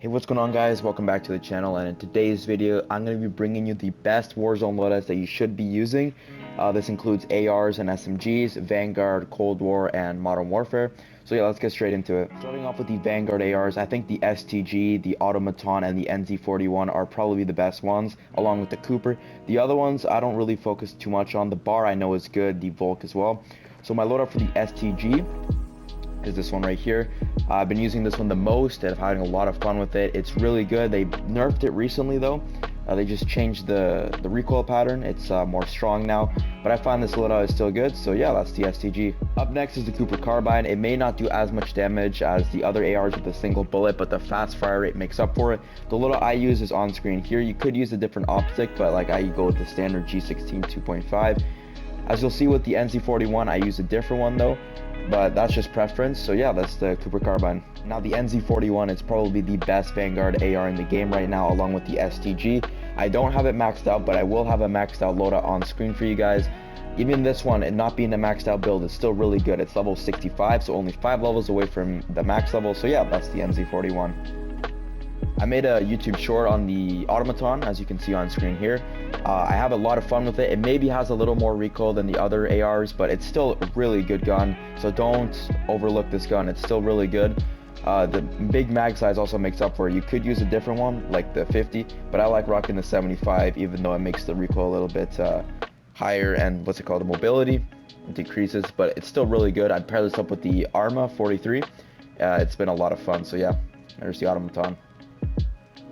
Hey, what's going on, guys? Welcome back to the channel, and in today's video I'm going to be bringing you the best Warzone loadouts that you should be using. This includes ARs and SMGs, Vanguard, Cold War, and Modern Warfare. So yeah, let's get straight into it. Starting off with the Vanguard ARs, I think the STG, the Automaton, and the NZ41 are probably the best ones, along with the Cooper. The other ones I don't really focus too much on. The Bar I know is good, the Volk as well. So my loadout for the STG is this one right here. I've been using this one the most and I'm having a lot of fun with it. It's really good. They nerfed it recently though. They just changed the recoil pattern. It's more strong now, but I find this loadout is still good. So yeah, that's the STG. Up next is the Cooper Carbine. It may not do as much damage as the other ARs with a single bullet, but the fast fire rate makes up for it. The loadout I use is on screen here. You could use a different optic, but like I go with the standard G16 2.5. As you'll see with the NZ41, I use a different one though, but that's just preference. So yeah, that's the Cooper Carbine. Now the NZ41 is probably the best Vanguard AR in the game right now, along with the STG. I don't have it maxed out, but I will have a maxed out loadout on screen for you guys. Even this one, and not being a maxed out build, is still really good. It's level 65, so only 5 levels away from the max level. So yeah, that's the NZ41. I made a YouTube short on the Automaton, as you can see on screen here. I have a lot of fun with it. It maybe has a little more recoil than the other ARs, but it's still a really good gun, so don't overlook this gun. It's still really good. The big mag size also makes up for it. You could use a different one, like the 50, but I like rocking the 75, even though it makes the recoil a little bit higher, and the mobility decreases, but it's still really good. I'd pair this up with the Arma 43. It's been a lot of fun, so yeah, there's the Automaton.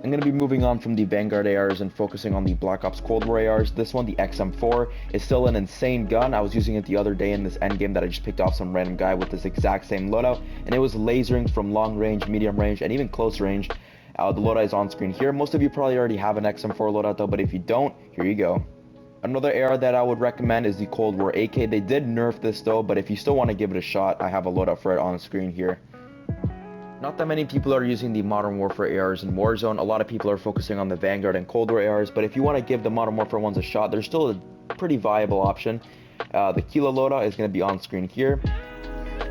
I'm going to be moving on from the Vanguard ARs and focusing on the Black Ops Cold War ARs. This one, the XM4, is still an insane gun. I was using it the other day in this endgame that I just picked off some random guy with this exact same loadout, and it was lasering from long range, medium range, and even close range. The loadout is on screen here. Most of you probably already have an XM4 loadout though, but if you don't, here you go. Another AR that I would recommend is the Cold War AK. They did nerf this though, but if you still want to give it a shot, I have a loadout for it on screen here. Not that many people are using the Modern Warfare ARs in Warzone. A lot of people are focusing on the Vanguard and Cold War ARs, but if you want to give the Modern Warfare ones a shot, they're still a pretty viable option. The Kilo loadout is going to be on screen here.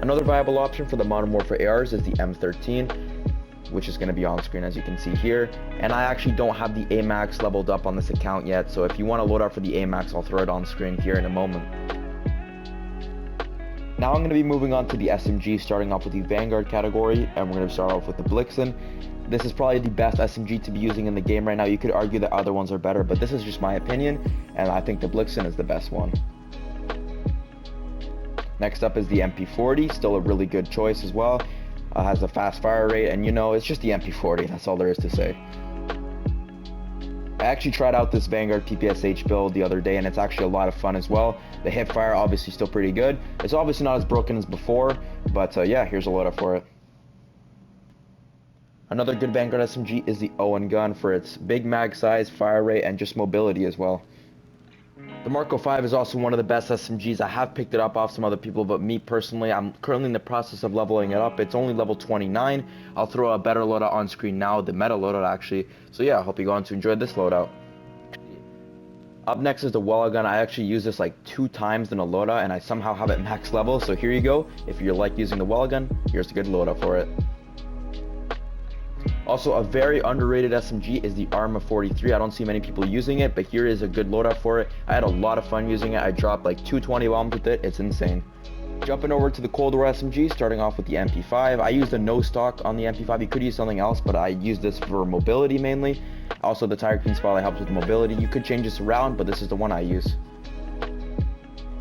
Another viable option for the Modern Warfare ARs is the M13, which is going to be on screen as you can see here. And I actually don't have the Amax leveled up on this account yet, so if you want to load out for the Amax, I'll throw it on screen here in a moment. Now I'm going to be moving on to the SMG, starting off with the Vanguard category, and we're going to start off with the Blixen. This is probably the best SMG to be using in the game right now. You could argue that other ones are better, but this is just my opinion, and I think the Blixen is the best one. Next up is the MP40, still a really good choice as well. Has a fast fire rate, and you know, it's just the MP40, that's all there is to say. I actually tried out this Vanguard PPSH build the other day, and it's actually a lot of fun as well. The hip fire obviously still pretty good. It's obviously not as broken as before, but yeah, here's a loadout for it. Another good Vanguard SMG is the Owen Gun for its big mag size, fire rate, and just mobility as well. The Marco 5 is also one of the best SMGs. I have picked it up off some other people, but me personally, I'm currently in the process of leveling it up. It's only level 29. I'll throw a better loadout on screen now, the meta loadout actually. So yeah, I hope you go on to enjoy this loadout. Up next is the Welgun. I actually used this like 2 times in a loadout, and I somehow have it max level. So here you go. If you like using the Welgun, here's a good loadout for it. Also, a very underrated SMG is the Arma 43. I don't see many people using it, but here is a good loadout for it. I had a lot of fun using it. I dropped like 220 bombs with it. It's insane. Jumping over to the Cold War SMG, starting off with the MP5. I used a no stock on the MP5. You could use something else, but I used this for mobility mainly. Also, the Tiger Queen spotlight helps with mobility. You could change this around, but this is the one I use.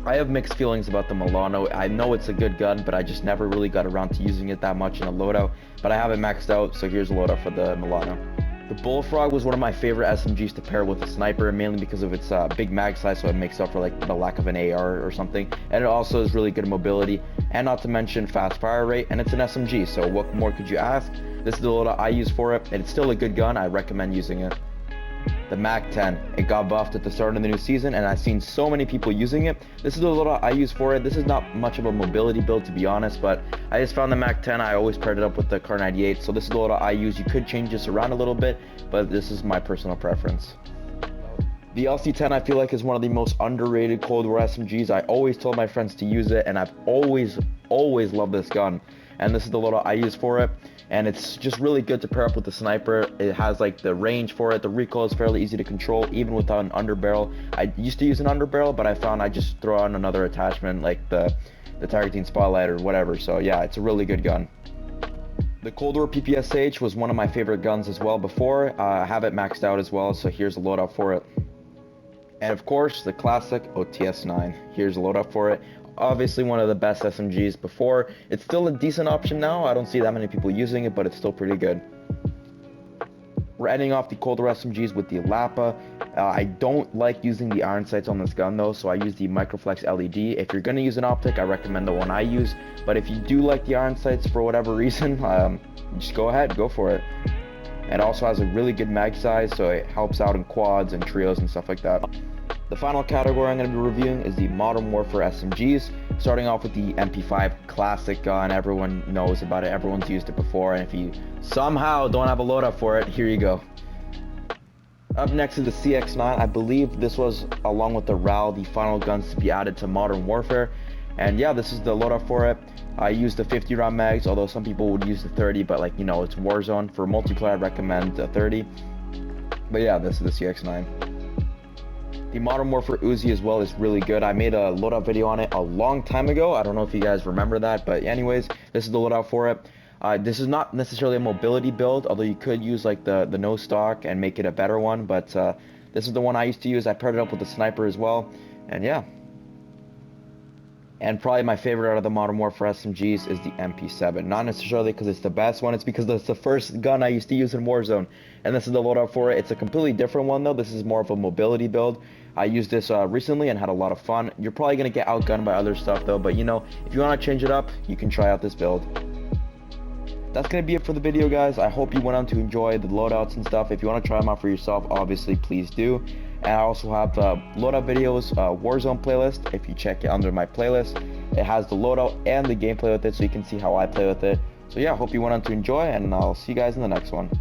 I have mixed feelings about the Milano. I know it's a good gun, but I just never really got around to using it that much in a loadout. But I have it maxed out, so here's a loadout for the Milano. The Bullfrog was one of my favorite SMGs to pair with a sniper, mainly because of its big mag size, so it makes up for like the lack of an AR or something. And it also is really good mobility, and not to mention fast fire rate, and it's an SMG, so what more could you ask? This is the loadout I use for it, and it's still a good gun. I recommend using it. The Mac 10, it got buffed at the start of the new season, and I've seen so many people using it. This is the loadout I use for it. This is not much of a mobility build, to be honest, but I just found the Mac 10. I always paired it up with the Car 98, so this is the loadout I use. You could change this around a little bit, but this is my personal preference. The LC10 I feel like is one of the most underrated Cold War SMGs. I always told my friends to use it, and I've always loved this gun. and this is the loadout I use for it. And it's just really good to pair up with the sniper. It has like the range for it. The recoil is fairly easy to control, even without an underbarrel. I used to use an underbarrel, but I found I just throw on another attachment like the targeting spotlight or whatever. So yeah, it's a really good gun. The Cold War PPSH was one of my favorite guns as well before. I have it maxed out as well, so here's a loadout for it. And of course, the classic OTS-9. Here's a loadout for it. Obviously one of the best SMGs before. It's still a decent option now. I don't see that many people using it, but it's still pretty good. We're ending off the Cold War SMGs with the Lapa. I don't like using the iron sights on this gun though, so I use the Microflex LED. If you're going to use an optic, I recommend the one I use. But if you do like the iron sights for whatever reason, just go ahead, go for it. It also has a really good mag size, so it helps out in quads and trios and stuff like that. The final category I'm going to be reviewing is the Modern Warfare SMGs, starting off with the MP5 classic gun. Everyone knows about it, everyone's used it before, and if you somehow don't have a loadout for it, here you go. Up next is the CX-9. I believe this was, along with the RAL, the final guns to be added to Modern Warfare. And yeah, this is the loadout for it. I use the 50 round mags, although some people would use the 30, but like, you know, it's Warzone. For multiplayer, I recommend the 30. But yeah, this is the CX-9. The Modern Warfare Uzi as well is really good. I made a loadout video on it a long time ago. I don't know if you guys remember that, but anyways, this is the loadout for it. This is not necessarily a mobility build, although you could use like the no stock and make it a better one, but this is the one I used to use. I paired it up with the sniper as well, and yeah. And probably my favorite out of the Modern Warfare SMGs is the MP7. Not necessarily because it's the best one, it's because it's the first gun I used to use in Warzone. And this is the loadout for it. It's a completely different one though. This is more of a mobility build. I used this recently and had a lot of fun. You're probably going to get outgunned by other stuff though, but you know, if you want to change it up, you can try out this build. That's going to be it for the video, guys. I hope you went on to enjoy the loadouts and stuff. If you want to try them out for yourself, obviously, please do. And I also have the loadout videos Warzone playlist. If you check it under my playlist, it has the loadout and the gameplay with it, so you can see how I play with it. So yeah, I hope you went on to enjoy, and I'll see you guys in the next one.